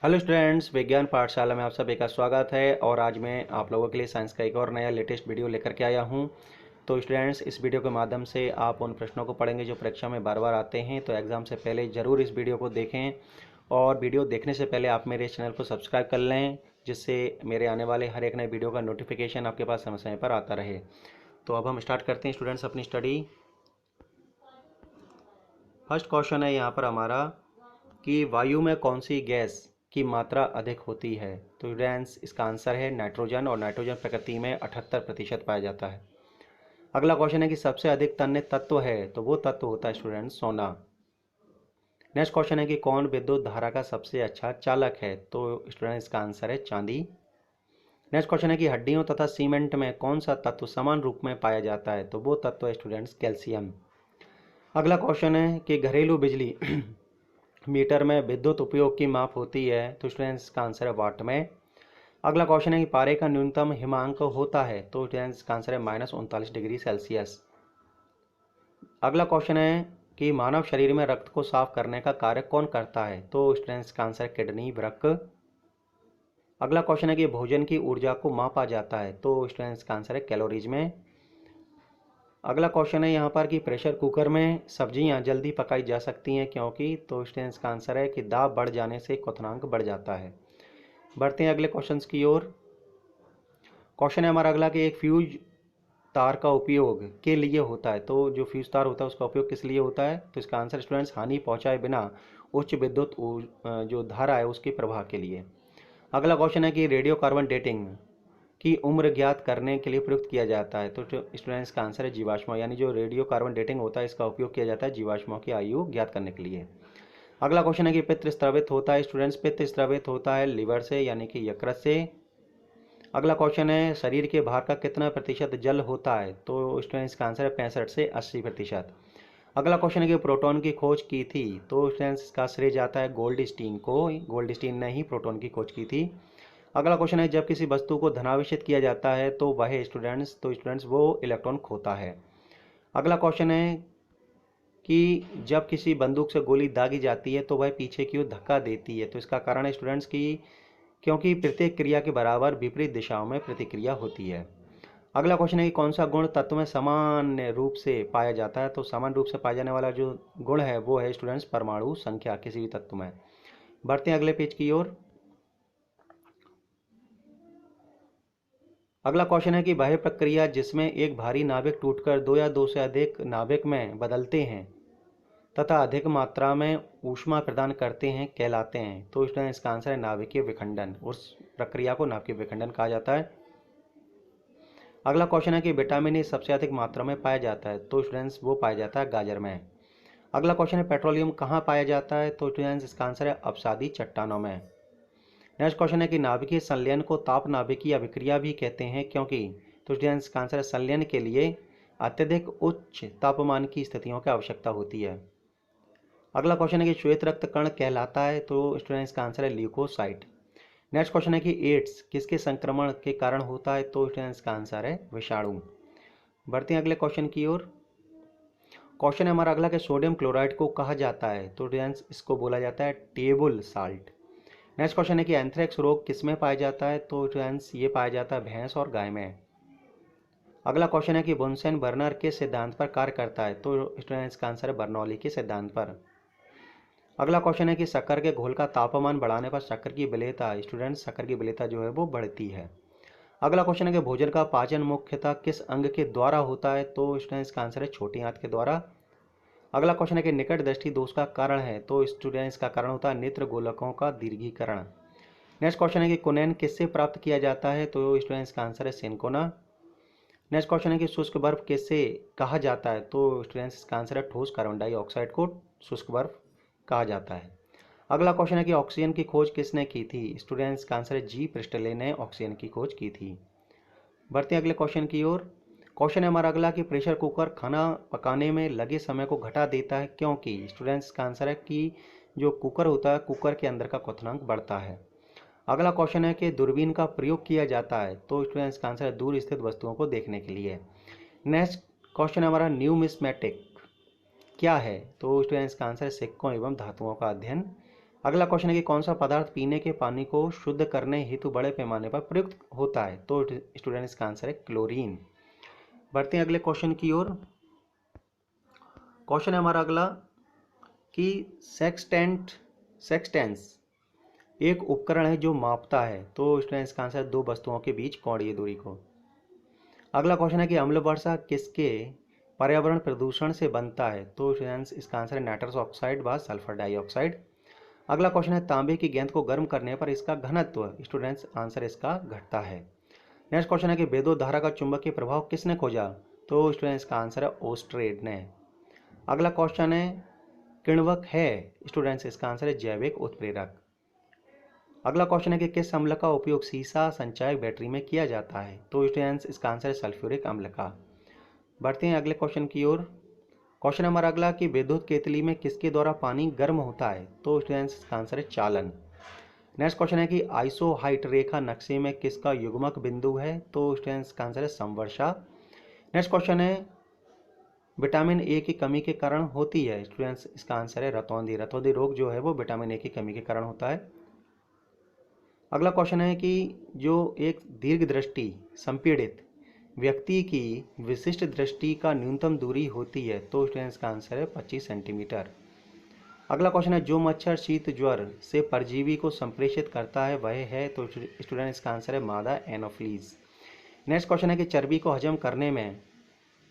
Hello students, विज्ञान पाठशाला में आप सभी का स्वागत है। और आज मैं आप लोगों के लिए साइंस का एक और नया लेटेस्ट वीडियो लेकर के आया हूं। तो स्टूडेंट्स, इस वीडियो के माध्यम से आप उन प्रश्नों को पढ़ेंगे जो परीक्षा में बार बार आते हैं। तो एग्ज़ाम से पहले ज़रूर इस वीडियो को देखें और वीडियो देखने से पहले आप मेरे चैनल को सब्सक्राइब कर लें, जिससे मेरे आने वाले हर एक नए वीडियो का नोटिफिकेशन आपके पास समय समय पर आता रहे। तो अब हम स्टार्ट करते हैं स्टूडेंट्स अपनी स्टडी। फर्स्ट क्वेश्चन है यहाँ पर हमारा कि वायु में कौन सी गैस की मात्रा अधिक होती है। तो स्टूडेंट्स, इसका आंसर है नाइट्रोजन, और नाइट्रोजन प्रकृति में 78% पाया जाता है। अगला क्वेश्चन है कि सबसे अधिक तन्य तत्व है, तो वो तत्व होता है स्टूडेंट्स सोना। नेक्स्ट क्वेश्चन है कि कौन विद्युत धारा का सबसे अच्छा चालक है। तो स्टूडेंट्स, इसका आंसर है चांदी। नेक्स्ट क्वेश्चन है कि हड्डियों तथा सीमेंट में कौन सा तत्व समान रूप में पाया जाता है। तो वो तत्व है स्टूडेंट्स कैल्शियम। अगला क्वेश्चन है कि घरेलू बिजली मीटर में विद्युत उपयोग की माप होती है। तो स्टूडेंट्स, का आंसर है वाट में। अगला क्वेश्चन है कि पारे का न्यूनतम हिमांक होता है। तो स्टूडेंट्स, का आंसर है -39 डिग्री सेल्सियस। अगला क्वेश्चन है कि मानव शरीर में रक्त को साफ करने का कार्य कौन करता है। तो स्टूडेंट्स, का आंसर है किडनी, वृक्क। अगला क्वेश्चन है कि भोजन की ऊर्जा को मापा जाता है। तो स्टूडेंट्स, का आंसर है कैलोरीज में। अगला क्वेश्चन है यहाँ पर कि प्रेशर कुकर में सब्जियाँ जल्दी पकाई जा सकती हैं क्योंकि। तो स्टूडेंट्स, का आंसर है कि दाब बढ़ जाने से क्वथनांक बढ़ जाता है। बढ़ते हैं अगले क्वेश्चंस की ओर। क्वेश्चन है हमारा अगला कि एक फ्यूज तार का उपयोग के लिए होता है। तो जो फ्यूज तार होता है उसका उपयोग किस लिए होता है। तो इसका आंसर स्टूडेंट्स हानि पहुंचाए बिना उच्च विद्युत जो धारा है उसके प्रवाह के लिए। अगला क्वेश्चन है कि रेडियो कार्बन डेटिंग की उम्र ज्ञात करने के लिए प्रयुक्त किया जाता है। तो स्टूडेंट्स, का आंसर है जीवाश्म, यानी जो रेडियो कार्बन डेटिंग होता है इसका उपयोग किया जाता है जीवाश्मों की आयु ज्ञात करने के लिए। अगला क्वेश्चन है कि पित्त स्रावित होता है। स्टूडेंट्स, पित्त स्रावित होता है लिवर से, यानी कि यकृत से। अगला क्वेश्चन है शरीर के भार का कितना प्रतिशत जल होता है। तो स्टूडेंट्स, का आंसर है 65 से 80%। अगला क्वेश्चन है कि प्रोटॉन की खोज की थी। तो स्टूडेंट्स, का श्रेय जाता है गोल्डस्टीन को। गोल्डस्टीन ने ही प्रोटॉन की खोज की थी। अगला क्वेश्चन है जब किसी वस्तु को धनावेशित किया जाता है तो वह स्टूडेंट्स वो इलेक्ट्रॉन खोता है। अगला क्वेश्चन है कि जब किसी बंदूक से गोली दागी जाती है तो वह पीछे की ओर धक्का देती है। तो इसका कारण है स्टूडेंट्स की क्योंकि प्रत्येक क्रिया के बराबर विपरीत दिशाओं में प्रतिक्रिया होती है। अगला क्वेश्चन है कि कौन सा गुण तत्व में सामान्य रूप से पाया जाता है। तो सामान्य रूप से पाया जाने वाला जो गुण है वो है स्टूडेंट्स परमाणु संख्या किसी भी तत्व में। बढ़ते हैं अगले पेज की ओर। अगला क्वेश्चन है कि वह प्रक्रिया जिसमें एक भारी नाभिक टूटकर दो या दो से अधिक नाभिक में बदलते हैं तथा अधिक मात्रा में ऊष्मा प्रदान करते हैं कहलाते हैं। तो स्टूडेंट्स, इसका आंसर है नाभिकीय विखंडन। उस प्रक्रिया को नाभिकीय विखंडन कहा जाता है। अगला क्वेश्चन है कि विटामिन ए सबसे अधिक मात्रा में पाया जाता है। तो स्टूडेंट्स, वो पाया जाता है गाजर में। अगला क्वेश्चन है पेट्रोलियम कहाँ पाया जाता है। तो स्टूडेंट्स, इसका आंसर है अपसादी चट्टानों में। नेक्स्ट क्वेश्चन है कि नाभिकीय संलयन को ताप नाभिकीय अभिक्रिया भी कहते हैं क्योंकि। तो स्टूडेंट्स, का आंसर है संलयन के लिए अत्यधिक उच्च तापमान की स्थितियों की आवश्यकता होती है। अगला क्वेश्चन है कि श्वेत रक्त कण कहलाता है। तो स्टूडेंट्स, का आंसर है ल्यूकोसाइट। नेक्स्ट क्वेश्चन है कि एड्स किसके संक्रमण के कारण होता है। तो स्टूडेंट्स, का आंसर है विषाणु। बढ़ते हैं अगले क्वेश्चन की ओर। क्वेश्चन है हमारा अगला कि सोडियम क्लोराइड को कहा जाता है। तो स्टूडेंट्स, इसको बोला जाता है टेबल साल्ट। नेक्स्ट क्वेश्चन है कि एंथ्रेक्स रोग किस में पाया जाता है। तो स्टूडेंट्स, ये पाया जाता है भैंस और गाय में। अगला क्वेश्चन है कि बुनसेन बर्नर के सिद्धांत पर कार्य करता है। तो स्टूडेंट्स, का आंसर है बर्नौली के सिद्धांत पर। अगला क्वेश्चन है कि शक्कर के घोल का तापमान बढ़ाने पर शक्कर की विलेयता स्टूडेंट्स शक्कर की विलेयता जो है वो बढ़ती है। अगला क्वेश्चन है कि भोजन का पाचन मुख्यतः किस अंग के द्वारा होता है। तो स्टूडेंट्स, का आंसर है छोटी आंत के द्वारा। अगला क्वेश्चन है कि निकट दृष्टि दोष का कारण है। तो स्टूडेंट्स, का कारण होता है नेत्र गोलकों का दीर्घीकरण। नेक्स्ट क्वेश्चन है कि कुनैन किससे प्राप्त किया जाता है। तो स्टूडेंट्स, का आंसर है सिनकोना। नेक्स्ट क्वेश्चन है कि शुष्क बर्फ किससे कहा जाता है। तो स्टूडेंट्स, का आंसर है ठोस कार्बन डाइऑक्साइड को शुष्क बर्फ कहा जाता है। अगला क्वेश्चन है कि ऑक्सीजन की खोज किसने की थी। स्टूडेंट्स, का आंसर है जी प्रिस्टले ने ऑक्सीजन की खोज की थी। बढ़ते हैं अगले क्वेश्चन की ओर। क्वेश्चन है हमारा अगला कि प्रेशर कुकर खाना पकाने में लगे समय को घटा देता है क्योंकि। स्टूडेंट्स, का आंसर है कि जो कुकर होता है कुकर के अंदर का क्वथनांक बढ़ता है। अगला क्वेश्चन है कि दूरबीन का प्रयोग किया जाता है। तो स्टूडेंट्स, का आंसर है दूर स्थित वस्तुओं को देखने के लिए। नेक्स्ट क्वेश्चन है हमारा न्यूमिस्मेटिक क्या है। तो स्टूडेंट्स, का आंसर है सिक्कों एवं धातुओं का अध्ययन अगला क्वेश्चन है कि कौन सा पदार्थ पीने के पानी को शुद्ध करने हेतु बड़े पैमाने पर प्रयुक्त होता है? तो स्टूडेंट इसका आंसर है क्लोरीन। बढ़ते हैं अगले क्वेश्चन की ओर। क्वेश्चन है हमारा अगला कि सेक्सटेंस एक उपकरण है जो मापता है। तो स्टूडेंट इसका आंसर है दो वस्तुओं के बीच कोणीय दूरी को। अगला क्वेश्चन है कि अम्ल वर्षा किसके पर्यावरण प्रदूषण से बनता है? तो स्टूडेंट्स इसका आंसर है नाइट्रस ऑक्साइड व सल्फर डाइऑक्साइड। अगला क्वेश्चन है तांबे की गेंद को गर्म करने पर इसका घनत्व। स्टूडेंट्स आंसर इसका घटता है। नेक्स्ट क्वेश्चन है कि विद्युत धारा का चुंबकीय प्रभाव किसने खोजा? तो स्टूडेंट्स इसका आंसर है ओस्ट्रेड ने। अगला क्वेश्चन है किण्वक है। स्टूडेंट्स इसका आंसर है जैविक उत्प्रेरक। अगला क्वेश्चन है कि किस अम्ल का उपयोग सीसा संचायक बैटरी में किया जाता है? तो स्टूडेंट्स इसका आंसर है सल्फ्यूरिक अम्ल का। बढ़ते हैं अगले क्वेश्चन की ओर। क्वेश्चन हमारा अगला कि विद्युत केतली में किसके द्वारा पानी गर्म होता है? तो स्टूडेंट्स इसका आंसर है चालन। नेक्स्ट क्वेश्चन है कि आइसोहाइट रेखा नक्शे में किसका युग्मक बिंदु है? तो स्टूडेंट्स इसका आंसर है संवर्षा। नेक्स्ट क्वेश्चन है विटामिन ए की कमी के कारण होती है। स्टूडेंट्स इसका आंसर है रतौंधी। रतौंधी रोग जो है वो विटामिन ए की कमी के कारण होता है। अगला क्वेश्चन है कि जो एक दीर्घ दृष्टि संपीड़ित व्यक्ति की विशिष्ट दृष्टि का न्यूनतम दूरी होती है। तो स्टूडेंट्स का आंसर है 25 सेंटीमीटर। अगला क्वेश्चन है जो मच्छर शीत ज्वर से परजीवी को संप्रेषित करता है वह है। तो स्टूडेंट इसका आंसर है मादा एनोफ्लीज। नेक्स्ट क्वेश्चन है कि चर्बी को हजम करने में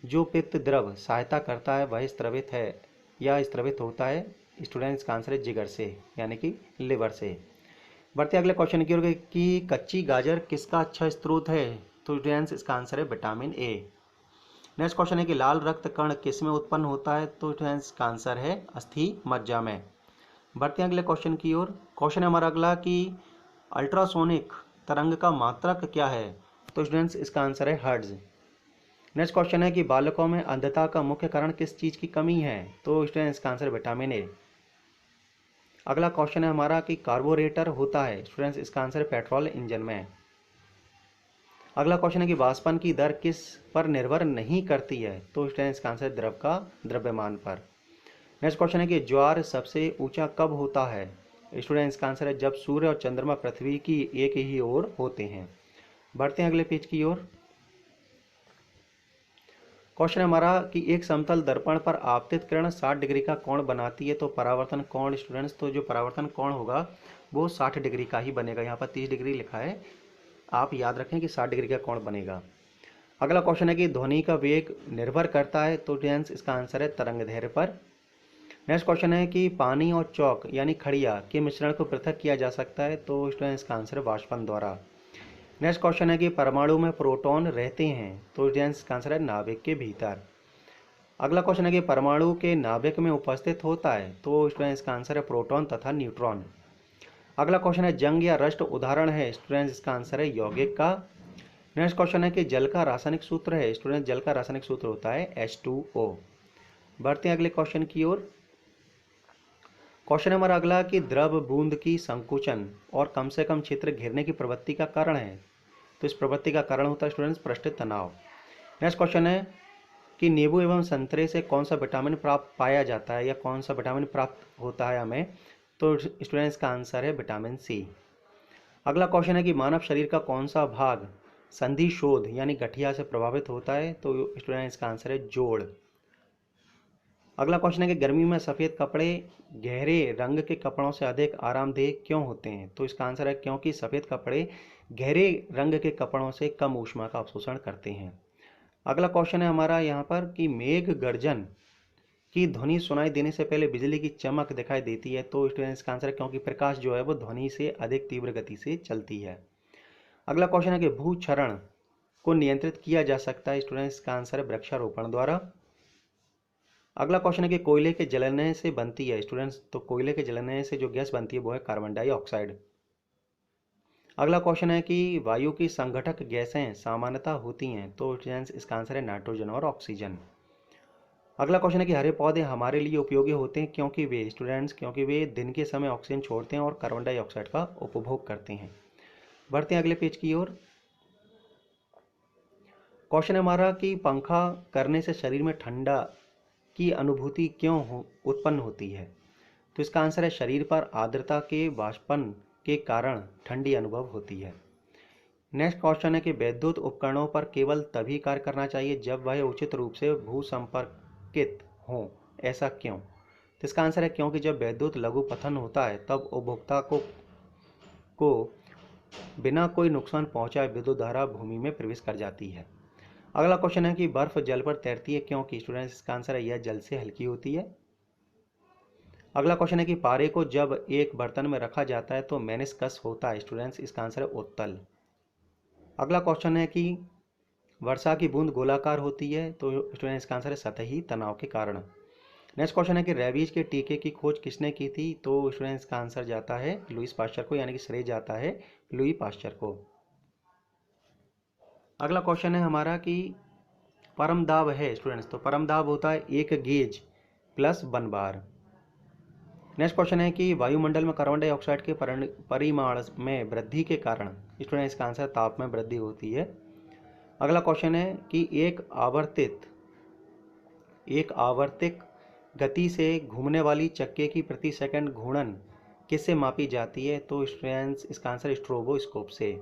जो पित्त द्रव सहायता करता है वह स्त्रवित है या स्त्रवित होता है? स्टूडेंट इसका आंसर है जिगर से यानी कि लिवर से। बढ़ते अगले क्वेश्चन की ओर कि कच्ची गाजर किसका अच्छा स्रोत है? तो स्टूडेंट्स इसका आंसर है विटामिन ए। नेक्स्ट क्वेश्चन है कि लाल रक्त कण किस में उत्पन्न होता है? तो स्टूडेंट्स का आंसर है अस्थि मज्जा में। बढ़ते हैं अगले क्वेश्चन की ओर। क्वेश्चन है हमारा अगला कि अल्ट्रासोनिक तरंग का मात्रक क्या है? तो स्टूडेंट्स इसका आंसर है हर्ट्ज। नेक्स्ट क्वेश्चन है कि बालकों में अंधता का मुख्य कारण किस चीज़ की कमी है? तो स्टूडेंट्स इसका आंसर विटामिन ए। अगला क्वेश्चन है हमारा कि कार्बोरेटर होता है। स्टूडेंट्स इसका आंसर है पेट्रोल इंजन में। अगला क्वेश्चन है कि वाष्पन की दर किस पर निर्भर नहीं करती है? तो स्टूडेंट्स इसका आंसर है द्रव का द्रव्यमान पर। नेक्स्ट क्वेश्चन है कि ज्वार सबसे ऊंचा कब होता है? स्टूडेंट्स का आंसर है जब सूर्य और चंद्रमा पृथ्वी की एक ही ओर होते हैं। बढ़ते हैं अगले पेज की ओर। क्वेश्चन है हमारा कि एक समतल दर्पण पर आपतित किरण 60 डिग्री का कोण बनाती है तो परावर्तन कोण। स्टूडेंट्स तो जो परावर्तन कोण होगा वो 60 डिग्री का ही बनेगा। यहाँ पर 30 डिग्री लिखा है, आप याद रखें कि 60 डिग्री का कोण बनेगा। अगला क्वेश्चन है कि ध्वनि का वेग निर्भर करता है। तो स्टूडेंट्स इसका आंसर है तरंग दैर्ध्य पर। नेक्स्ट क्वेश्चन है कि पानी और चौक यानी खड़िया के मिश्रण को पृथक किया जा सकता है। तो स्टूडेंट्स इसका आंसर है वाष्पन द्वारा। नेक्स्ट क्वेश्चन है कि परमाणु में प्रोटॉन रहते हैं। तो स्टूडेंट्स का आंसर है नाभिक के भीतर। अगला क्वेश्चन है कि परमाणु के नाभिक में उपस्थित होता है। तो स्टूडेंट्स इसका आंसर है प्रोटॉन तथा न्यूट्रॉन। अगला क्वेश्चन है जंग या रस्ट उदाहरण है। स्टूडेंट्स इसका आंसर है यौगिक का। नेक्स्ट क्वेश्चन है कि जल का रासायनिक सूत्र है। स्टूडेंट जल का रासायनिक सूत्र होता है H2O। बढ़ते हैं अगले क्वेश्चन की ओर। क्वेश्चन है हमारा अगला कि द्रव बूंद की संकुचन और कम से कम क्षेत्र घेरने की प्रवृत्ति का कारण है। तो इस प्रवृत्ति का कारण होता है स्टूडेंट्स पृष्ठीय तनाव। नेक्स्ट क्वेश्चन है कि नींबू एवं संतरे से कौन सा विटामिन प्राप्त पाया जाता है या कौन सा विटामिन प्राप्त होता है हमें? तो स्टूडेंट्स का आंसर है विटामिन सी। अगला क्वेश्चन है कि मानव शरीर का कौन सा भाग संधि शोध यानी गठिया से प्रभावित होता है? तो स्टूडेंट्स का आंसर है जोड़। अगला क्वेश्चन है कि गर्मी में सफ़ेद कपड़े गहरे रंग के कपड़ों से अधिक आरामदेह क्यों होते हैं? तो इसका आंसर है क्योंकि सफ़ेद कपड़े गहरे रंग के कपड़ों से कम ऊष्मा का अवशोषण करते हैं। अगला क्वेश्चन है हमारा यहाँ पर कि मेघ गर्जन की ध्वनि सुनाई देने से पहले बिजली की चमक दिखाई देती है। तो स्टूडेंट्स का आंसर है क्योंकि प्रकाश जो है वो ध्वनि से अधिक तीव्र गति से चलती है। अगला क्वेश्चन है कि भूक्षरण को नियंत्रित किया जा सकता है। स्टूडेंट्स का आंसर है वृक्षारोपण द्वारा। अगला क्वेश्चन है कि कोयले के जलने से बनती है। स्टूडेंट्स तो कोयले के जलने से जो गैस बनती है वो है कार्बन डाइऑक्साइड। अगला क्वेश्चन है कि वायु की संघटक गैसें सामान्यतः होती हैं। तो स्टूडेंट्स इसका आंसर है नाइट्रोजन और ऑक्सीजन। अगला क्वेश्चन है कि हरे पौधे हमारे लिए उपयोगी होते हैं क्योंकि वे दिन के समय ऑक्सीजन छोड़ते हैं और कार्बन डाइऑक्साइड का उपभोग करते हैं। बढ़ते हैं अगले पेज की ओर। क्वेश्चन है हमारा कि पंखा करने से शरीर में ठंडा की अनुभूति क्यों उत्पन्न होती है? तो इसका आंसर है शरीर पर आर्द्रता के वाष्पन के कारण ठंडी अनुभव होती है। नेक्स्ट क्वेश्चन है कि विद्युत उपकरणों पर केवल तभी कार्य करना चाहिए जब वह उचित रूप से भूसंपर्कित हों, ऐसा क्यों? तो इसका आंसर है क्योंकि जब विद्युत लघुपथन होता है तब उपभोक्ता को बिना कोई नुकसान पहुंचाए विद्युत धारा भूमि में प्रवेश कर जाती है। अगला क्वेश्चन है कि बर्फ जल पर तैरती है क्योंकि? स्टूडेंट्स इसका आंसर है यह जल से हल्की होती है। अगला क्वेश्चन है कि पारे को जब एक बर्तन में रखा जाता है तो मेनिस्कस होता है। स्टूडेंट्स इसका आंसर है उत्तल। अगला क्वेश्चन है कि वर्षा की बूंद गोलाकार होती है, तो स्टूडेंट इसका आंसर है सतही तनाव के कारण। नेक्स्ट क्वेश्चन है कि रेबीज के टीके की खोज किसने की थी? तो स्टूडेंट इसका आंसर जाता है लुईस पास्चर को, यानी कि श्रेय जाता है लुई पास्चर को। अगला क्वेश्चन है हमारा कि परम दाब है स्टूडेंट्स, तो परम दाब होता है एक गेज प्लस 1 बार। नेक्स्ट क्वेश्चन है कि वायुमंडल में कार्बन डाइऑक्साइड के परिमाण में वृद्धि के कारण? स्टूडेंट इसका आंसर ताप में वृद्धि होती है। अगला क्वेश्चन है कि एक आवर्तिक गति से घूमने वाली चक्के की प्रति सेकंड घूर्णन किससे मापी जाती है? तो स्टूडेंट्स इसका आंसर स्ट्रोबोस्कोप से।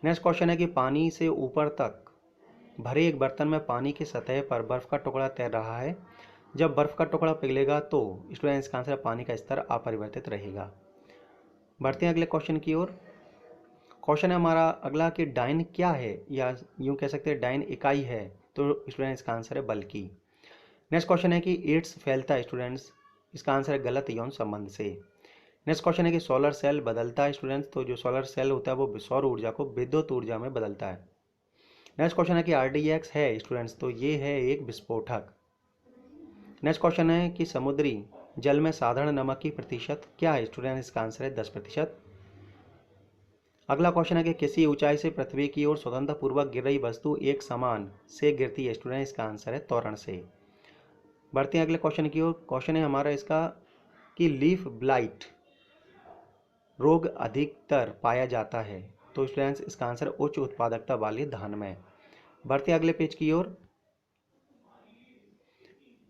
नेक्स्ट क्वेश्चन है कि पानी से ऊपर तक भरे एक बर्तन में पानी की सतह पर बर्फ का टुकड़ा तैर रहा है। जब बर्फ का टुकड़ा पिघलेगा तो स्टूडेंट्स इसका आंसर पानी का स्तर अपरिवर्तित रहेगा। बढ़ते हैं अगले क्वेश्चन की ओर। क्वेश्चन है हमारा अगला कि डाइन क्या है, या यूं कह सकते हैं डाइन इकाई है, तो स्टूडेंट इसका आंसर है बल की। नेक्स्ट क्वेश्चन है कि एड्स फैलता है स्टूडेंट्स, इसका आंसर है गलत यौन संबंध से। नेक्स्ट क्वेश्चन है कि सोलर सेल बदलता है स्टूडेंट्स, तो जो सोलर सेल होता है वो सौर ऊर्जा को विद्युत ऊर्जा में बदलता है। नेक्स्ट क्वेश्चन है कि RDX है स्टूडेंट्स, तो ये है एक विस्फोटक। नेक्स्ट क्वेश्चन है कि समुद्री जल में साधारण नमक की प्रतिशत क्या है? स्टूडेंट इसका आंसर है 10%। अगला क्वेश्चन है कि किसी ऊंचाई से पृथ्वी की ओर स्वतंत्र पूर्वक गिर रही वस्तु एक समान से गिरती है? स्टूडेंट इसका आंसर है त्वरण से। बढ़ते हैं अगले क्वेश्चन की ओर। क्वेश्चन है हमारा इसका कि लीफ ब्लाइट रोग अधिकतर पाया जाता है, तो स्टूडेंट्स इसका आंसर उच्च उत्पादकता वाले धान में। बढ़ते हैं अगले पेज की ओर।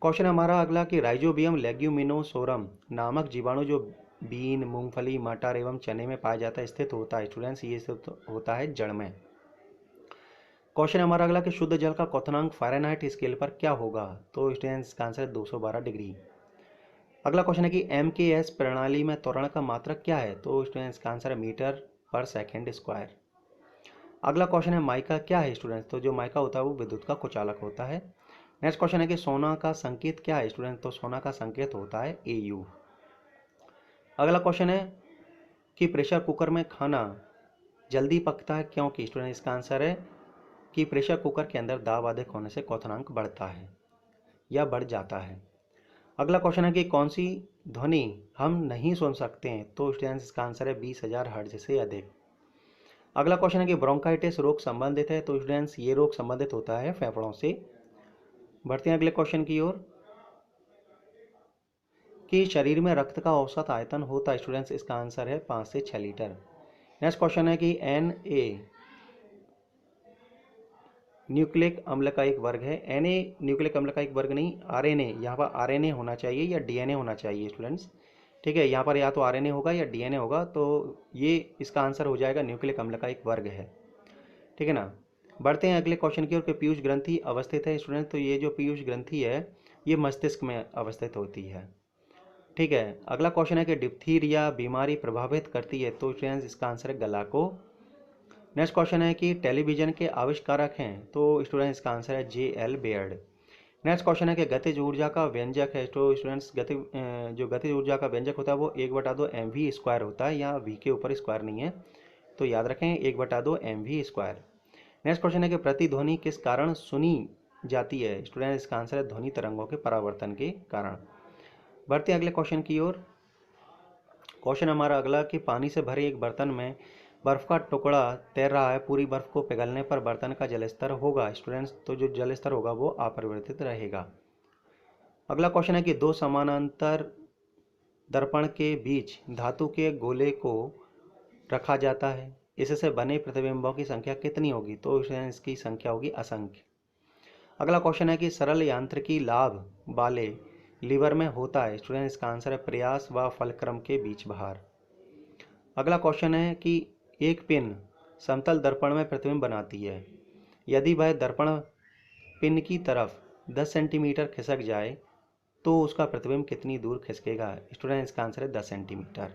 क्वेश्चन हमारा अगला कि राइजोबियम लेग्यूमिनोसोरम नामक जीवाणु जो बीन, मूंगफली, मटर एवं चने में पाया जाता है स्थित होता है? स्टूडेंट्स ये स्थित होता है जड़ में। क्वेश्चन हमारा अगला कि शुद्ध जल का क्वथनांक फ़ारेनहाइट स्केल पर क्या होगा? तो स्टूडेंट्स इसका आंसर है 212 डिग्री। अगला क्वेश्चन है कि MKS प्रणाली में त्वरण का मात्रक क्या है? तो स्टूडेंट्स इसका आंसर है मीटर पर सेकेंड स्क्वायर। अगला क्वेश्चन है माइका क्या है स्टूडेंट्स, तो जो माइका होता है वो विद्युत का कुचालक होता है। नेक्स्ट क्वेश्चन है कि सोना का संकेत क्या है स्टूडेंट, तो सोना का संकेत होता है AU। अगला क्वेश्चन है कि प्रेशर कुकर में खाना जल्दी पकता है क्योंकि? स्टूडेंट इसका आंसर है कि प्रेशर कुकर के अंदर दाब अधिक होने से क्वथनांक बढ़ता है या बढ़ जाता है। अगला क्वेश्चन है कि कौन सी ध्वनि हम नहीं सुन सकते हैं? तो स्टूडेंट्स इसका आंसर है 20,000 हर्ट्ज से अधिक। अगला क्वेश्चन है कि ब्रोंकाइटिस रोग संबंधित है, तो स्टूडेंट्स ये रोग संबंधित होता है फेफड़ों से। बढ़ते हैं अगले क्वेश्चन की ओर कि शरीर में रक्त का औसत आयतन होता है? स्टूडेंट्स इसका आंसर है 5 से 6 लीटर। नेक्स्ट क्वेश्चन है कि Na न्यूक्लिक अम्ल का एक वर्ग है। Na न्यूक्लिक अम्ल का एक वर्ग नहीं, RNA, यहाँ पर RNA होना चाहिए या DNA होना चाहिए स्टूडेंट्स, ठीक है। यहाँ पर या तो RNA होगा या DNA होगा, तो ये इसका आंसर हो जाएगा न्यूक्लिक अम्ल का एक वर्ग है, ठीक है ना। बढ़ते हैं अगले क्वेश्चन की ओर कि पीयूष ग्रंथि अवस्थित है स्टूडेंट, तो ये जो पीयूष ग्रंथि है ये मस्तिष्क में अवस्थित होती है, ठीक है। अगला क्वेश्चन है कि डिप्थीरिया बीमारी प्रभावित करती है, तो स्टूडेंट्स इसका आंसर है गला को। नेक्स्ट क्वेश्चन है कि टेलीविजन के आविष्कारक हैं, तो स्टूडेंट्स इसका आंसर है JL बेयर्ड। नेक्स्ट क्वेश्चन है कि गतिज ऊर्जा का व्यंजक है, तो स्टूडेंट्स जो गतिज ऊर्जा का व्यंजक होता है वो 1/2 mv² होता है, या v के ऊपर स्क्वायर नहीं है, तो याद रखें 1/2 mv²। नेक्स्ट क्वेश्चन है कि प्रतिध्वनि किस कारण सुनी जाती है? स्टूडेंट्स इसका आंसर है ध्वनि तरंगों के परावर्तन के कारण। बढ़ते हैं अगले क्वेश्चन की ओर। क्वेश्चन हमारा अगला कि पानी से भरे एक बर्तन में बर्फ का टुकड़ा तैर रहा है, पूरी बर्फ को पिघलने पर बर्तन का जलस्तर होगा स्टूडेंट्स, तो जो जलस्तर होगा वो अपरिवर्तित रहेगा। अगला क्वेश्चन है कि दो समानांतर दर्पण के बीच धातु के गोले को रखा जाता है, इससे बने प्रतिबिंबों की संख्या कितनी होगी? तो इसकी संख्या होगी असंख्य। अगला क्वेश्चन है कि सरल यांत्रिकी लाभ वाले लीवर में होता है? स्टूडेंट, इसका आंसर है प्रयास व फलक्रम के बीच भार। अगला क्वेश्चन है कि एक पिन समतल दर्पण में प्रतिबिंब बनाती है। यदि वह दर्पण पिन की तरफ 10 सेंटीमीटर खिसक जाए तो उसका प्रतिबिंब कितनी दूर खिसकेगा? स्टूडेंट, इसका आंसर है 10 सेंटीमीटर।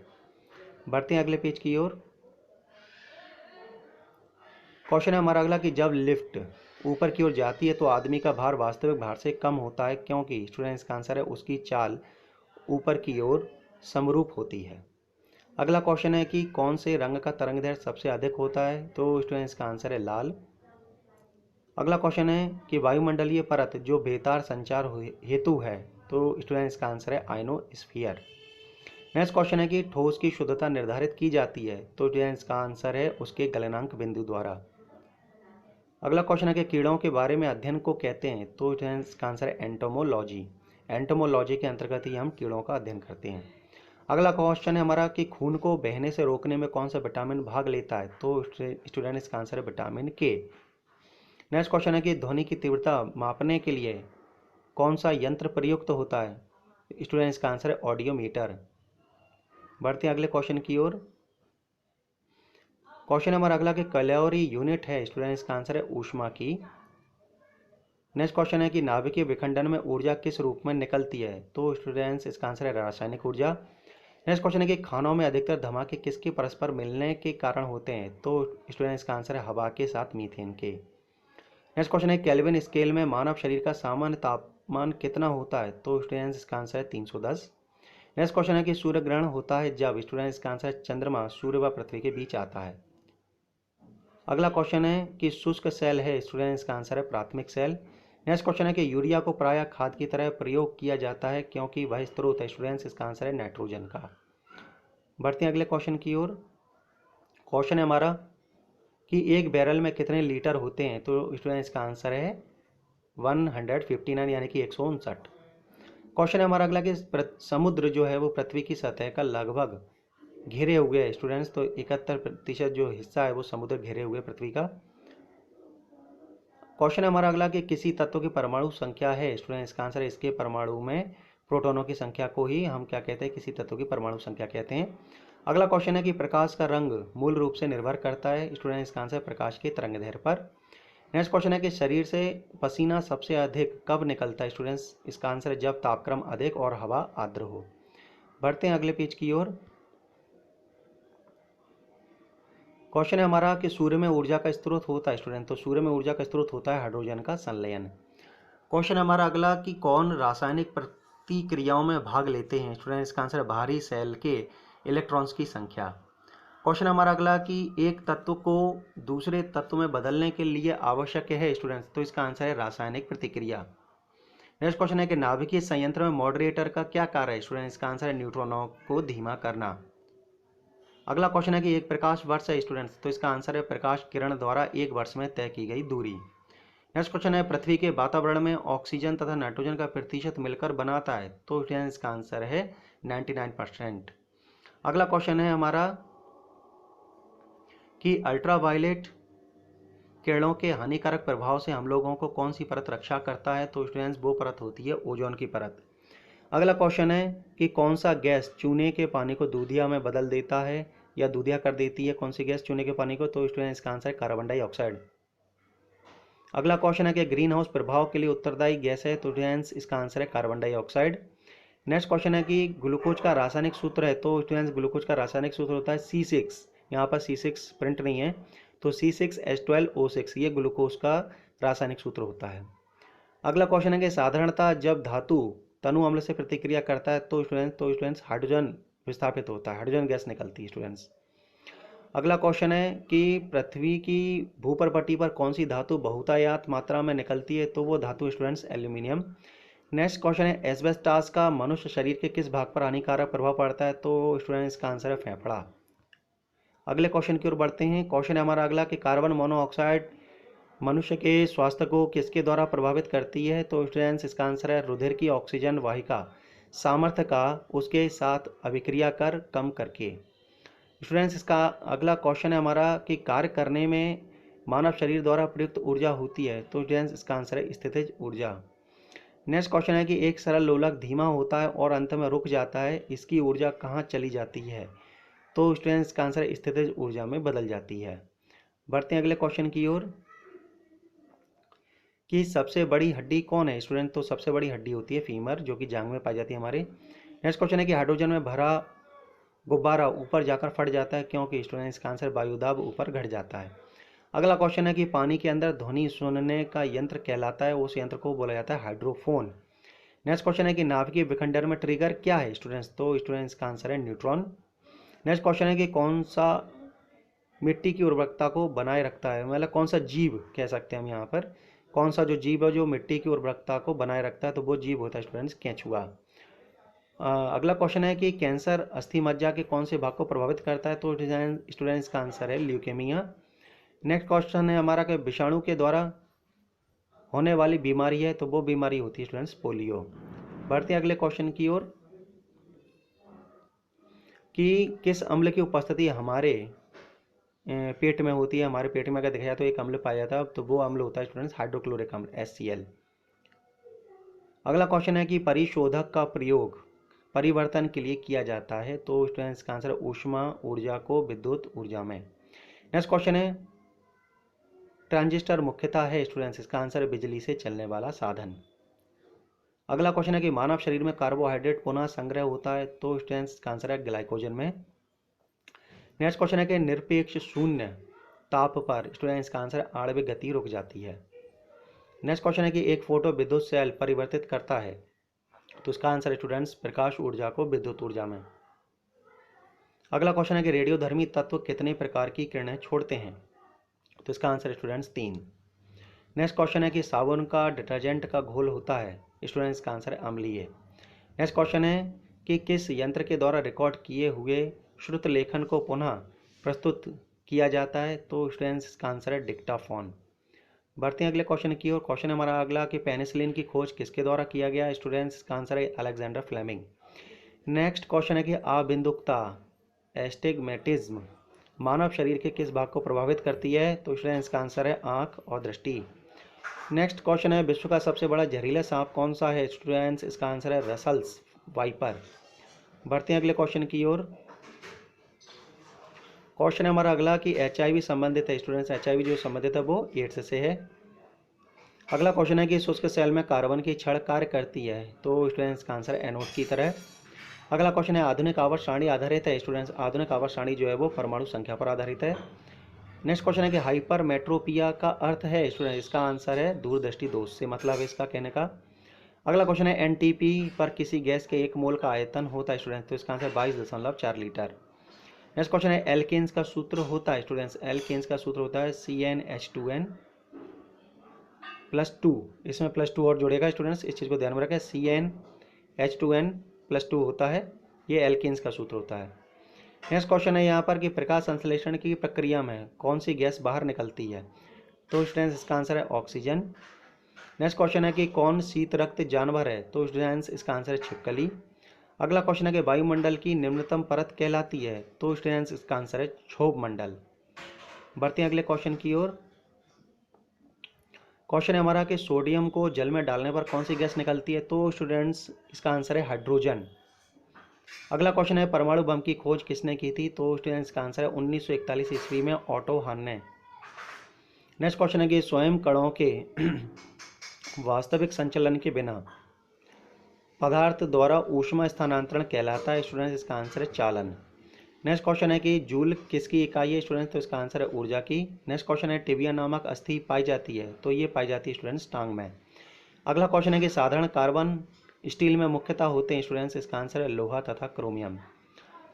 बढ़ते हैं अगले पेज की ओर। क्वेश्चन है हमारा अगला कि जब लिफ्ट ऊपर की ओर जाती है तो आदमी का भार वास्तविक भार से कम होता है, क्योंकि? स्टूडेंट, इसका आंसर है उसकी चाल ऊपर की ओर समरूप होती है। अगला क्वेश्चन है कि कौन से रंग का तरंगदैर्घ्य सबसे अधिक होता है? तो स्टूडेंट, इसका आंसर है लाल। अगला क्वेश्चन है कि वायुमंडलीय परत जो बेतार संचार हेतु है, तो स्टूडेंट, इसका आंसर है आयनोस्फीयर। नेक्स्ट क्वेश्चन है कि ठोस की शुद्धता निर्धारित की जाती है, तो स्टूडेंट, इसका आंसर है उसके गलनांक बिंदु द्वारा। अगला क्वेश्चन है कि कीड़ों के बारे में अध्ययन को कहते हैं, तो इसका आंसर है एंटोमोलॉजी। एंटोमोलॉजी के अंतर्गत ही हम कीड़ों का अध्ययन करते हैं। अगला क्वेश्चन है हमारा कि खून को बहने से रोकने में कौन सा विटामिन भाग लेता है? तो स्टूडेंट, इसका आंसर है विटामिन के। नेक्स्ट क्वेश्चन है कि ध्वनि की तीव्रता मापने के लिए कौन सा यंत्र प्रयुक्त होता है? स्टूडेंट, इसका आंसर है ऑडियोमीटर। बढ़ते हैं अगले क्वेश्चन की ओर। क्वेश्चन हमारा अगला कि कैलोरी यूनिट है, स्टूडेंट, इसका आंसर है ऊष्मा की। नेक्स्ट क्वेश्चन है कि नाभिकीय विखंडन में ऊर्जा किस रूप में निकलती है? तो स्टूडेंट्स, इसका आंसर है रासायनिक ऊर्जा। नेक्स्ट क्वेश्चन है कि खानों में अधिकतर धमाके किसके परस्पर मिलने के कारण होते हैं? तो स्टूडेंट्स, इसका आंसर है हवा के साथ मीथेन के। नेक्स्ट क्वेश्चन है केल्विन स्केल में मानव शरीर का सामान्य तापमान कितना होता है? तो स्टूडेंट्स, इसका आंसर है 310। नेक्स्ट क्वेश्चन है कि सूर्य ग्रहण होता है जब? स्टूडेंट्स, इसका आंसर है चंद्रमा सूर्य व पृथ्वी के बीच आता है। अगला क्वेश्चन है कि शुष्क सेल है, स्टूडेंट्स, इसका आंसर है प्राथमिक सेल। नेक्स्ट क्वेश्चन है कि यूरिया को प्रायः खाद की तरह प्रयोग किया जाता है क्योंकि वह स्रोत है? स्टूडेंट्स, इसका आंसर है नाइट्रोजन का। बढ़ते हैं अगले क्वेश्चन की ओर। क्वेश्चन है हमारा कि एक बैरल में कितने लीटर होते हैं? तो स्टूडेंट्स, इसका आंसर है 159 यानी कि 159। क्वेश्चन है हमारा अगला कि समुद्र जो है वो पृथ्वी की सतह का लगभग घेरे हुए है, स्टूडेंट्स, तो 71% जो हिस्सा है वो समुद्र घेरे हुए पृथ्वी का। क्वेश्चन है हमारा अगला कि किसी तत्व की परमाणु संख्या है? स्टूडेंट्स, इसका आंसर है इसके परमाणु में प्रोटॉनों की संख्या को ही हम क्या कहते हैं? किसी तत्व की परमाणु संख्या कहते हैं। अगला क्वेश्चन है कि प्रकाश का रंग मूल रूप से निर्भर करता है? स्टूडेंट्स, इसका आंसर है प्रकाश के तरंगदैर्घ्य पर। नेक्स्ट क्वेश्चन है कि शरीर से पसीना सबसे अधिक कब निकलता है? स्टूडेंट्स, इसका आंसर है जब तापक्रम अधिक और हवा आर्द्र हो। बढ़ते हैं अगले पेज की ओर। क्वेश्चन है हमारा कि सूर्य में ऊर्जा का स्रोत होता है, स्टूडेंट, तो सूर्य में ऊर्जा का स्रोत होता है हाइड्रोजन का संलयन। क्वेश्चन हमारा अगला कि कौन रासायनिक प्रतिक्रियाओं में भाग लेते हैं? स्टूडेंट, इसका आंसर है बाहरी सेल के इलेक्ट्रॉन्स की संख्या। क्वेश्चन हमारा अगला कि एक तत्व को दूसरे तत्व में बदलने के लिए आवश्यक है, स्टूडेंट्स, तो इसका आंसर है रासायनिक प्रतिक्रिया। नेक्स्ट क्वेश्चन है कि नाभिकीय संयंत्र में मॉडरेटर का क्या कार्य है? स्टूडेंट, इसका आंसर है न्यूट्रॉनों को धीमा करना। अगला क्वेश्चन है कि एक प्रकाश वर्ष है, स्टूडेंट्स, तो इसका आंसर है प्रकाश किरण द्वारा एक वर्ष में तय की गई दूरी। नेक्स्ट क्वेश्चन है पृथ्वी के वातावरण में ऑक्सीजन तथा नाइट्रोजन का प्रतिशत मिलकर बनाता है? तो स्टूडेंट्स, इसका आंसर है 99%। अगला क्वेश्चन है हमारा कि अल्ट्रावायलेट किरणों के हानिकारक प्रभाव से हम लोगों को कौन सी परत रक्षा करता है? तो स्टूडेंट्स, वो परत होती है ओजोन की परत। अगला क्वेश्चन है कि कौन सा गैस चूने के पानी को दूधिया में बदल देता है या दूधिया कर देती है? कौन सी गैस चूने के पानी को? तो स्टूडेंट्स, इसका आंसर है कार्बन डाइऑक्साइड। अगला क्वेश्चन है कि ग्रीन हाउस प्रभाव के लिए उत्तरदायी गैस है? तो स्टूडेंट्स, इसका आंसर है कार्बन डाइऑक्साइड। नेक्स्ट क्वेश्चन है कि ग्लूकोज का रासायनिक सूत्र है? तो स्टूडेंट्स, ग्लूकोज का रासायनिक सूत्र होता है C6। यहाँ पर C6 प्रिंट नहीं है, तो C6H12O6 ये ग्लूकोज का रासायनिक सूत्र होता है। अगला क्वेश्चन है कि साधारणतः जब धातु तनु अम्ल से प्रतिक्रिया करता है तो स्टूडेंट्स हाइड्रोजन विस्थापित होता है, हाइड्रोजन गैस निकलती है, स्टूडेंट्स। अगला क्वेश्चन है कि पृथ्वी की भूपर्पटी पर कौन सी धातु बहुतायात मात्रा में निकलती है? तो वो धातु स्टूडेंट्स एल्यूमिनियम। नेक्स्ट क्वेश्चन है एस्बेस्टास का मनुष्य शरीर के किस भाग पर हानिकारक प्रभाव पड़ता है? तो स्टूडेंट्स, का आंसर है फेफड़ा। अगले क्वेश्चन की ओर बढ़ते हैं। क्वेश्चन है हमारा अगला कि कार्बन मोनोऑक्साइड मनुष्य के स्वास्थ्य को किसके द्वारा प्रभावित करती है? तो स्टूडेंट्स, इसका आंसर है रुधिर की ऑक्सीजन वाहिका सामर्थ्य का उसके साथ अभिक्रिया कर कम करके। स्टूडेंट्स, इसका अगला क्वेश्चन है हमारा कि कार्य करने में मानव शरीर द्वारा प्रयुक्त ऊर्जा होती है? तो स्टूडेंट्स, इसका आंसर है स्थितिज ऊर्जा। नेक्स्ट क्वेश्चन है कि एक सरल लोलक धीमा होता है और अंत में रुक जाता है, इसकी ऊर्जा कहाँ चली जाती है? तो स्टूडेंट्स का आंसर स्थितिज ऊर्जा में बदल जाती है। बढ़ते हैं अगले क्वेश्चन की ओर कि सबसे बड़ी हड्डी कौन है स्टूडेंट? तो सबसे बड़ी हड्डी होती है फीमर, जो कि जांग में पाई जाती है हमारे। नेक्स्ट क्वेश्चन है कि हाइड्रोजन में भरा गुब्बारा ऊपर जाकर फट जाता है, क्योंकि स्टूडेंट्स का आंसर वायुदाब ऊपर घट जाता है। अगला क्वेश्चन है कि पानी के अंदर ध्वनि सुनने का यंत्र कहलाता है, उस यंत्र को बोला जाता है हाइड्रोफोन। नेक्स्ट क्वेश्चन है कि नाभिकीय विखंडन में ट्रिगर क्या है स्टूडेंट्स? तो स्टूडेंट्स का आंसर है न्यूट्रॉन। नेक्स्ट क्वेश्चन है कि कौन सा मिट्टी की उर्वरकता को बनाए रखता है, मतलब कौन सा जीव कह सकते हैं हम यहाँ पर, कौन सा जो जीव है जो मिट्टी की उर्वरकता को बनाए रखता है, तो वो जीव होता है स्टूडेंट्स केंचुआ। अगला क्वेश्चन है कि कैंसर अस्थि मज्जा के कौन से भाग को प्रभावित करता है? तो स्टूडेंट्स का आंसर है ल्यूकेमिया। नेक्स्ट क्वेश्चन है हमारा कि विषाणु के द्वारा होने वाली बीमारी है, तो वो बीमारी होती है स्टूडेंट्स पोलियो। बढ़ते हैं अगले क्वेश्चन की ओर कि किस अम्ल की उपस्थिति हमारे पेट में होती है। हमारे पेट में अगर देखा जाए तो एक अम्ल पाया जाता है, तो वो अम्ल होता है स्टूडेंट्स हाइड्रोक्लोरिक अम्ल HCl। अगला क्वेश्चन है कि परिशोधक का प्रयोग परिवर्तन के लिए किया जाता है, तो स्टूडेंट्स का आंसर ऊष्मा ऊर्जा को विद्युत ऊर्जा में। नेक्स्ट क्वेश्चन है ट्रांजिस्टर मुख्यतः है स्टूडेंट्स, इसका आंसर है बिजली से चलने वाला साधन। अगला क्वेश्चन है कि मानव शरीर में कार्बोहाइड्रेट पुनः संग्रह होता है, तो स्टूडेंट्स का आंसर है ग्लाइकोजन में। नेक्स्ट क्वेश्चन है कि निरपेक्ष शून्य ताप पर स्टूडेंट्स का आंसर आणविक गति रुक जाती है। नेक्स्ट क्वेश्चन है कि एक फोटो विद्युत सेल परिवर्तित करता है, तो इसका आंसर है स्टूडेंट्स प्रकाश ऊर्जा को विद्युत ऊर्जा में। अगला क्वेश्चन है कि रेडियोधर्मी तत्व कितने प्रकार की किरणें छोड़ते हैं? तो इसका आंसर है स्टूडेंट्स 3। नेक्स्ट क्वेश्चन है कि साबुन का डिटर्जेंट का घोल होता है, स्टूडेंट्स का आंसर है अम्लीय। नेक्स्ट क्वेश्चन है कि किस यंत्र के द्वारा रिकॉर्ड किए हुए श्रुत लेखन को पुनः प्रस्तुत किया जाता है? तो स्टूडेंट्स का आंसर है डिक्टाफोन। बढ़ते हैं अगले क्वेश्चन की ओर। क्वेश्चन हमारा अगला कि पेनिसिलिन की खोज किसके द्वारा किया गया? स्टूडेंट्स का आंसर है अलेक्जेंडर फ्लेमिंग। नेक्स्ट क्वेश्चन है कि अबिंदुकता एस्टिग्मेटिज्म मानव शरीर के किस भाग को प्रभावित करती है? तो स्टूडेंट्स का आंसर है आंख और दृष्टि। नेक्स्ट क्वेश्चन है विश्व का सबसे बड़ा जहरीला सांप कौन सा है? स्टूडेंट्स इसका आंसर है रसल्स वाइपर। बढ़ते हैं अगले क्वेश्चन की ओर। क्वेश्चन है हमारा अगला कि HIV संबंधित है, स्टूडेंट्स HIV जो संबंधित है वो एड्स से है। अगला क्वेश्चन है कि शुष्क सेल में कार्बन की छड़ कार्य करती है, तो स्टूडेंट्स का आंसर है एनोड की तरह। अगला क्वेश्चन है आधुनिक आवर्त सारणी आधारित है, स्टूडेंट्स आधुनिक आवर्त सारणी जो है वो परमाणु संख्या पर आधारित है। नेक्स्ट क्वेश्चन है कि हाइपरमेट्रोपिया का अर्थ है, स्टूडेंट इसका आंसर है दूरदृष्टि दोष से मतलब है इसका कहने का। अगला क्वेश्चन है NTP पर किसी गैस के 1 मोल का आयतन होता है स्टूडेंट, तो इसका आंसर 22.4 लीटर। नेक्स्ट क्वेश्चन है एल्केन्स का सूत्र होता है स्टूडेंट्स, एल्केन्स का सूत्र होता है CnH2n+2, इसमें +2 और जोड़ेगा स्टूडेंट्स, इस चीज़ को ध्यान में रखें। CnH2n+2 होता है, ये एल्केन्स का सूत्र होता है। नेक्स्ट क्वेश्चन है यहाँ पर कि प्रकाश संश्लेषण की प्रक्रिया में कौन सी गैस बाहर निकलती है? तो स्टूडेंट्स इसका आंसर है ऑक्सीजन। नेक्स्ट क्वेश्चन है कि कौन शीत रक्त जानवर है? तो स्टूडेंट्स इसका आंसर है छिपकली। अगला क्वेश्चन है कि वायुमंडल की निम्नतम परत कहलाती है, तो स्टूडेंट्स इसका आंसर है क्षोभ मंडल। बढ़ते हैं अगले क्वेश्चन की ओर। क्वेश्चन है हमारा कि सोडियम को जल में डालने पर कौन सी गैस निकलती है? तो स्टूडेंट्स इसका आंसर है हाइड्रोजन। अगला क्वेश्चन है परमाणु बम की खोज किसने की थी? तो स्टूडेंट्स का आंसर है 1941 ईस्वी में ऑटो हन ने। नेक्स्ट क्वेश्चन है कि स्वयं कणों के वास्तविक संचलन के बिना पदार्थ द्वारा ऊष्मा स्थानांतरण कहलाता है, स्टूडेंट्स इसका आंसर है चालन। नेक्स्ट क्वेश्चन है कि जूल किसकी इकाई है? स्टूडेंट्स तो इसका आंसर है ऊर्जा की। नेक्स्ट क्वेश्चन है टिबिया नामक अस्थि पाई जाती है, तो ये पाई जाती है स्टूडेंट्स टांग में। अगला क्वेश्चन है कि साधारण कार्बन स्टील में मुख्यतः होते हैं, स्टूडेंट्स इसका आंसर है लोहा तथा क्रोमियम।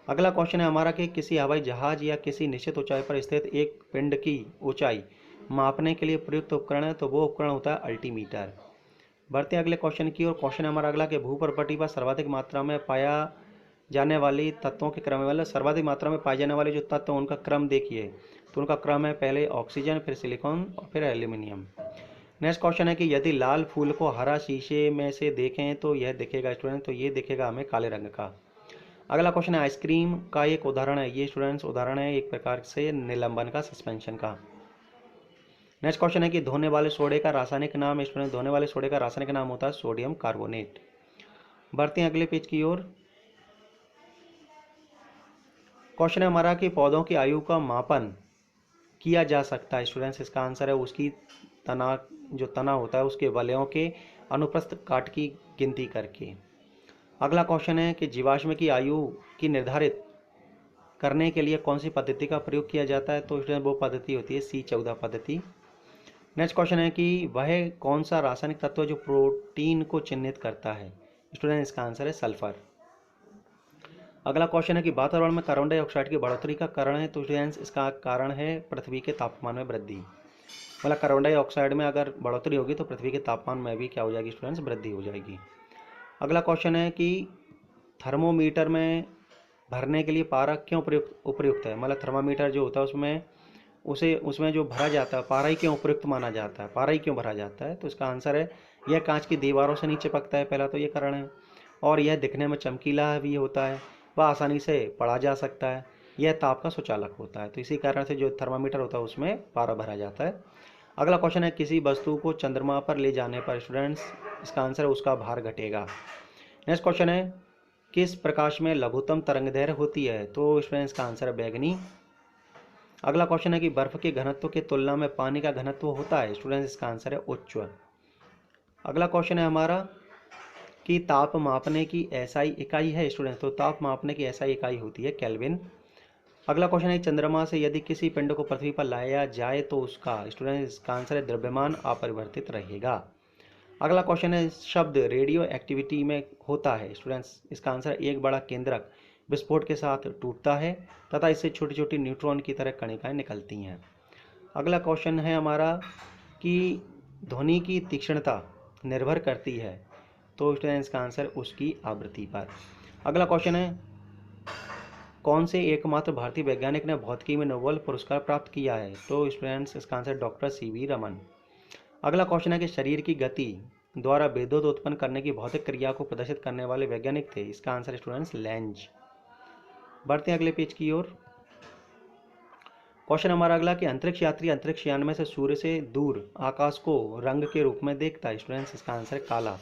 अगला क्वेश्चन है हमारा कि किसी हवाई जहाज या किसी निश्चित ऊंचाई पर स्थित एक पिंड की ऊंचाई मापने के लिए प्रयुक्त उपकरण है, तो वो उपकरण होता है अल्टीमीटर। बढ़ते हैं अगले क्वेश्चन की ओर। क्वेश्चन है हमारा अगला कि भूपर्पटी पर सर्वाधिक मात्रा में पाया जाने वाली तत्वों के क्रम में, मतलब सर्वाधिक मात्रा में पाए जाने वाले जो तत्व उनका क्रम देखिए, तो उनका क्रम है पहले ऑक्सीजन, फिर सिलिकॉन और फिर एल्यूमिनियम। नेक्स्ट क्वेश्चन है कि यदि लाल फूल को हरा शीशे में से देखें तो यह दिखेगा स्टूडेंट, तो ये दिखेगा हमें काले रंग का। अगला क्वेश्चन है आइसक्रीम का एक उदाहरण है, ये स्टूडेंट्स उदाहरण है एक प्रकार से निलंबन का, सस्पेंशन का। नेक्स्ट क्वेश्चन है कि धोने वाले सोडे का रासायनिक नाम, स्टूडेंट धोने वाले सोडे का रासायनिक नाम होता है सोडियम कार्बोनेट। बढ़ते हैं अगले पेज की ओर। क्वेश्चन है हमारा कि पौधों की आयु का मापन किया जा सकता है। स्टूडेंट्स इसका आंसर है उसकी तना, जो तना होता है उसके वलयों के अनुप्रस्थ काट की गिनती करके। अगला क्वेश्चन है कि जीवाश्म की आयु की निर्धारित करने के लिए कौन सी पद्धति का प्रयोग किया जाता है। तो स्टूडेंट वो पद्धति होती है C14 पद्धति। नेक्स्ट क्वेश्चन है कि वह कौन सा रासायनिक तत्व है जो प्रोटीन को चिन्हित करता है। स्टूडेंट इसका आंसर है सल्फर। अगला क्वेश्चन है कि वातावरण में कार्बन डाइऑक्साइड की बढ़ोतरी का कारण है। तो स्टूडेंट्स इसका कारण है पृथ्वी के तापमान में वृद्धि। मतलब कार्बन डाइऑक्साइड में अगर बढ़ोतरी होगी तो पृथ्वी के तापमान में भी क्या हो जाएगी स्टूडेंट्स, वृद्धि हो जाएगी। अगला क्वेश्चन है कि थर्मोमीटर में भरने के लिए पारा क्यों उपयुक्त है। मतलब थर्मामीटर जो होता है उसमें जो भरा जाता है पारा ही क्यों उपयुक्त माना जाता है, पारा ही क्यों भरा जाता है। तो इसका आंसर है यह कांच की दीवारों से नहीं चिपकता है, पहला तो ये कारण है, और यह दिखने में चमकीला भी होता है, वह आसानी से पढ़ा जा सकता है, यह ताप का सुचालक होता है। तो इसी कारण से जो थर्मामीटर होता है उसमें पारा भरा जाता है। अगला क्वेश्चन है किसी वस्तु को चंद्रमा पर ले जाने पर स्टूडेंट्स इसका आंसर है उसका भार घटेगा। नेक्स्ट क्वेश्चन है किस प्रकाश में लघुत्तम तरंगदैर्घ्य होती है। तो स्टूडेंट्स का आंसर है बैगनी। अगला क्वेश्चन है कि बर्फ के घनत्व की तुलना में पानी का घनत्व होता है। स्टूडेंट्स इसका आंसर है उच्च। अगला क्वेश्चन है हमारा कि ताप मापने की एसआई इकाई है। स्टूडेंट्स तो ताप मापने की एसआई इकाई होती है केल्विन। अगला क्वेश्चन है चंद्रमा से यदि किसी पिंड को पृथ्वी पर लाया जाए तो उसका, स्टूडेंट इसका आंसर है द्रव्यमान अपरिवर्तित रहेगा। अगला क्वेश्चन है शब्द रेडियो एक्टिविटी में होता है। स्टूडेंट्स इसका आंसर एक बड़ा केंद्रक विस्फोट के साथ टूटता है तथा इससे छोटी छोटी न्यूट्रॉन की तरह कणिकाएं निकलती हैं। अगला क्वेश्चन है हमारा कि ध्वनि की तीक्ष्णता निर्भर करती है। तो स्टूडेंट्स का आंसर उसकी आवृत्ति पर। अगला क्वेश्चन है कौन से एकमात्र भारतीय वैज्ञानिक ने भौतिकी में नोबेल पुरस्कार प्राप्त किया है। तो स्टूडेंट्स इसका आंसर डॉक्टर CV रमन। अगला क्वेश्चन है कि शरीर की गति द्वारा विद्युत उत्पन्न करने की भौतिक क्रिया को प्रदर्शित करने वाले वैज्ञानिक थे। इसका आंसर स्टूडेंट्स लेंज। बढ़ते हैं अगले पेज की ओर। क्वेश्चन हमारा अगला कि अंतरिक्ष यात्री अंतरिक्ष यान में से सूर्य से दूर आकाश को रंग के रूप में देखता है। स्टूडेंट्स इसका आंसर है काला।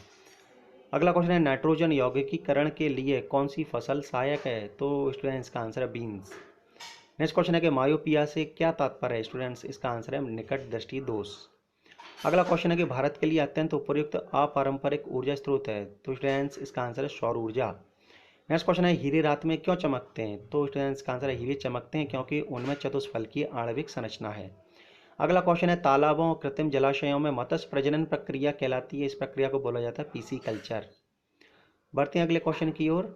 अगला क्वेश्चन है नाइट्रोजन यौगिकीकरण के लिए कौन सी फसल सहायक है। तो स्टूडेंट्स का आंसर है बीन्स। नेक्स्ट क्वेश्चन है कि मायोपिया से क्या तात्पर्य है। स्टूडेंट्स इसका आंसर है निकट दृष्टि दोष। अगला क्वेश्चन है कि भारत के लिए अत्यंत उपयुक्त अपारंपरिक ऊर्जा स्रोत है। तो स्टूडेंट्स इसका आंसर है सौर ऊर्जा। नेक्स्ट क्वेश्चन है हीरे रात में क्यों चमकते हैं। तो स्टूडेंट्स का आंसर है हीरे चमकते हैं क्योंकि उनमें चतुष्फलकीय आणविक संरचना है। अगला क्वेश्चन है तालाबों और कृत्रिम जलाशयों में मत्स्य प्रजनन प्रक्रिया कहलाती है, इस प्रक्रिया को बोला जाता है पीसीकल्चर। बढ़ते हैं अगले क्वेश्चन की ओर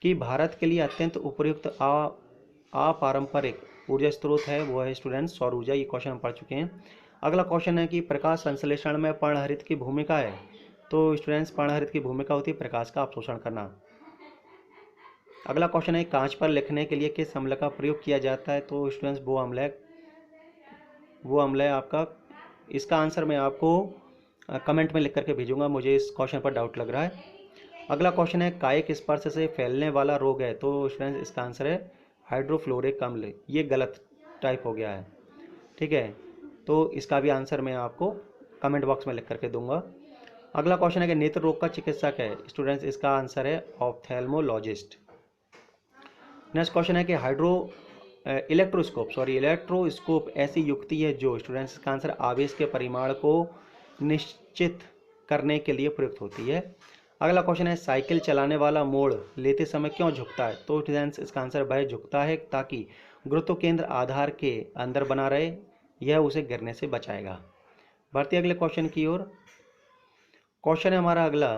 कि भारत के लिए अत्यंत उपयुक्त अपारंपरिक ऊर्जा स्रोत है, वो है स्टूडेंट्स सौर ऊर्जा। ये क्वेश्चन हम पढ़ चुके हैं। अगला क्वेश्चन है कि प्रकाश संश्लेषण में पर्णहरित की भूमिका है। तो स्टूडेंट्स पर्णहरित की भूमिका होती है प्रकाश का अवशोषण करना। अगला क्वेश्चन है कांच पर लिखने के लिए किस अम्ल का प्रयोग किया जाता है। तो स्टूडेंट्स वो अम्ल है आपका, इसका आंसर मैं आपको कमेंट में लिख करके भेजूंगा, मुझे इस क्वेश्चन पर डाउट लग रहा है। अगला क्वेश्चन है कायिक स्पर्श से फैलने वाला रोग है। तो स्टूडेंट्स इसका आंसर है हाइड्रोफ्लोरिक अम्ल। ये गलत टाइप हो गया है, ठीक है, तो इसका भी आंसर मैं आपको कमेंट बॉक्स में लिख करके दूंगा। अगला क्वेश्चन है कि नेत्र रोग का चिकित्सक है। स्टूडेंट्स इसका आंसर है ऑप्थेल्मोलॉजिस्ट। नेक्स्ट क्वेश्चन है कि इलेक्ट्रोस्कोप ऐसी युक्ति है जो, स्टूडेंट्स इसका आंसर आवेश के परिमाण को निश्चित करने के लिए प्रयुक्त होती है। अगला क्वेश्चन है साइकिल चलाने वाला मोड़ लेते समय क्यों झुकता है। तो स्टूडेंट्स इसका आंसर वह झुकता है ताकि गुरुत्व केंद्र आधार के अंदर बना रहे, यह उसे गिरने से बचाएगा। बढ़ते अगले क्वेश्चन की ओर। क्वेश्चन है हमारा अगला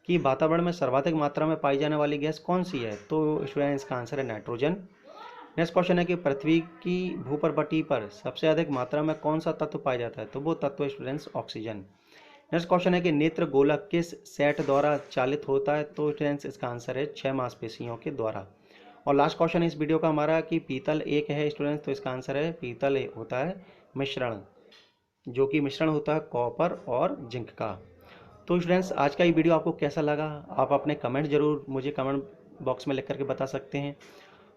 कि वातावरण में सर्वाधिक मात्रा में पाई जाने वाली गैस कौन सी है। तो स्टूडेंट्स इसका आंसर है नाइट्रोजन। नेक्स्ट क्वेश्चन है कि पृथ्वी की भूपर्पटी पर सबसे अधिक मात्रा में कौन सा तत्व पाया जाता है। तो वो तत्व है स्टूडेंट्स ऑक्सीजन। नेक्स्ट क्वेश्चन है कि नेत्र गोलक किस सेट द्वारा चालित होता है। तो स्टूडेंट्स इसका आंसर है 6 मांसपेशियों के द्वारा। और लास्ट क्वेश्चन इस वीडियो का हमारा कि पीतल एक है। स्टूडेंट्स तो इसका आंसर है पीतल होता है मिश्रण, जो कि मिश्रण होता है कॉपर और जिंक का। तो स्टूडेंट्स आज का ये वीडियो आपको कैसा लगा, आप अपने कमेंट जरूर मुझे कमेंट बॉक्स में लिख करके बता सकते हैं।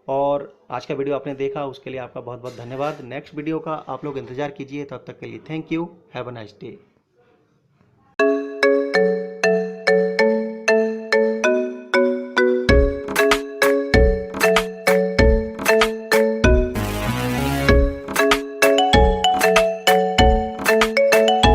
और आज का वीडियो आपने देखा उसके लिए आपका बहुत बहुत धन्यवाद। नेक्स्ट वीडियो का आप लोग इंतज़ार कीजिए, तब तक के लिए thank you, have a nice day.